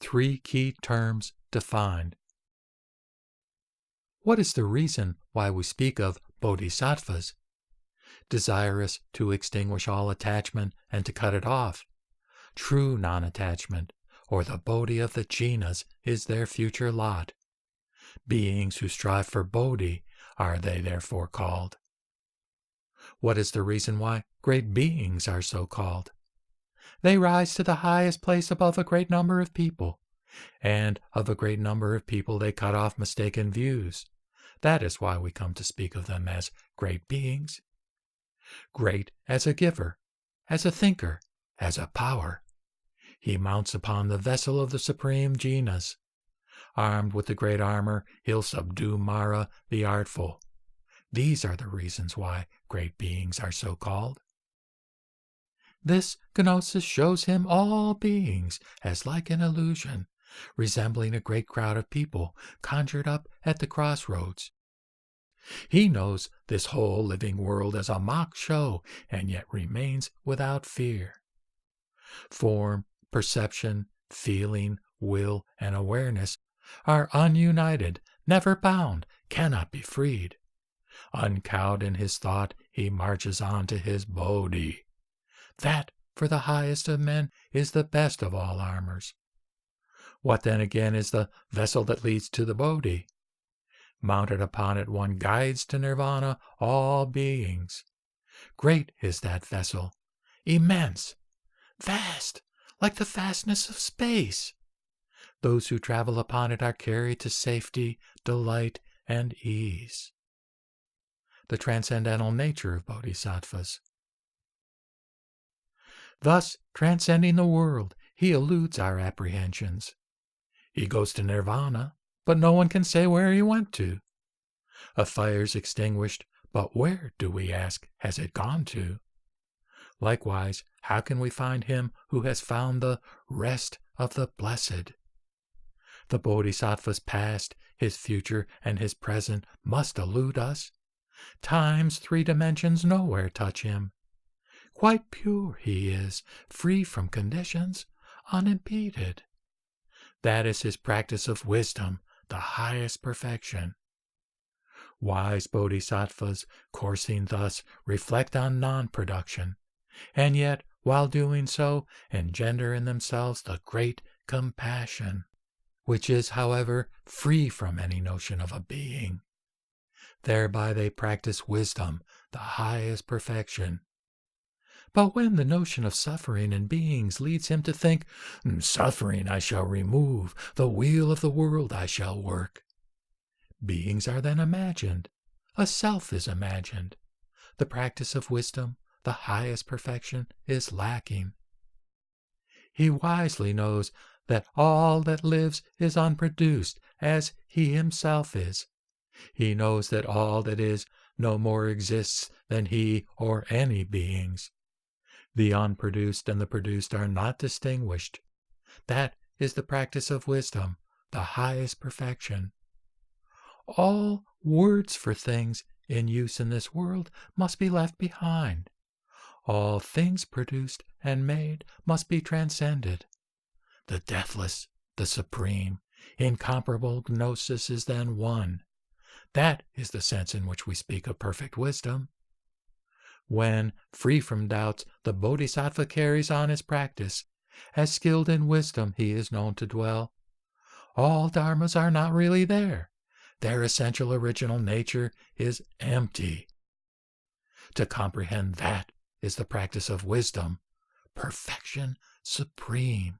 three key terms defined. What is the reason why we speak of bodhisattvas? Desirous to extinguish all attachment and to cut it off. True non-attachment, or the bodhi of the jinas, is their future lot. Beings who strive for bodhi are they therefore called. What is the reason why great beings are so called? They rise to the highest place above a great number of people, and of a great number of people they cut off mistaken views. That is why we come to speak of them as great beings. Great as a giver, as a thinker, as a power. He mounts upon the vessel of the supreme jinas. Armed with the great armor, he'll subdue Mara the artful. These are the reasons why great beings are so called. This gnosis shows him all beings as like an illusion, resembling a great crowd of people conjured up at the crossroads. He knows this whole living world as a mock show, and yet remains without fear. Form, perception, feeling, will, and awareness are ununited, never bound, cannot be freed. Uncowed in his thought, he marches on to his bodhi. That, for the highest of men, is the best of all armors. What then again is the vessel that leads to the bodhi? Mounted upon it, one guides to nirvana all beings. Great is that vessel, immense, vast, like the vastness of space. Those who travel upon it are carried to safety, delight, and ease. The transcendental nature of bodhisattvas. Thus, transcending the world, he eludes our apprehensions. He goes to nirvana, but no one can say where he went to. A fire's extinguished, but where, do we ask, has it gone to? Likewise, how can we find him who has found the rest of the blessed? The bodhisattva's past, his future, and his present must elude us. Time's three dimensions nowhere touch him. Quite pure he is, free from conditions, unimpeded. That is his practice of wisdom, the highest perfection. Wise bodhisattvas, coursing thus, reflect on non-production, and yet, while doing so, engender in themselves the great compassion, which is, however, free from any notion of a being. Thereby they practice wisdom, the highest perfection. But when the notion of suffering in beings leads him to think, suffering I shall remove, the wheel of the world I shall work. Beings are then imagined, a self is imagined. The practice of wisdom, the highest perfection, is lacking. He wisely knows that all that lives is unproduced, as he himself is. He knows that all that is no more exists than he or any beings. The unproduced and the produced are not distinguished. That is the practice of wisdom, the highest perfection. All words for things in use in this world must be left behind. All things produced and made must be transcended. The deathless, the supreme, incomparable gnosis is then one. That is the sense in which we speak of perfect wisdom. When, free from doubts, the bodhisattva carries on his practice, as skilled in wisdom he is known to dwell, all dharmas are not really there. Their essential original nature is empty. To comprehend that is the practice of wisdom, perfection supreme.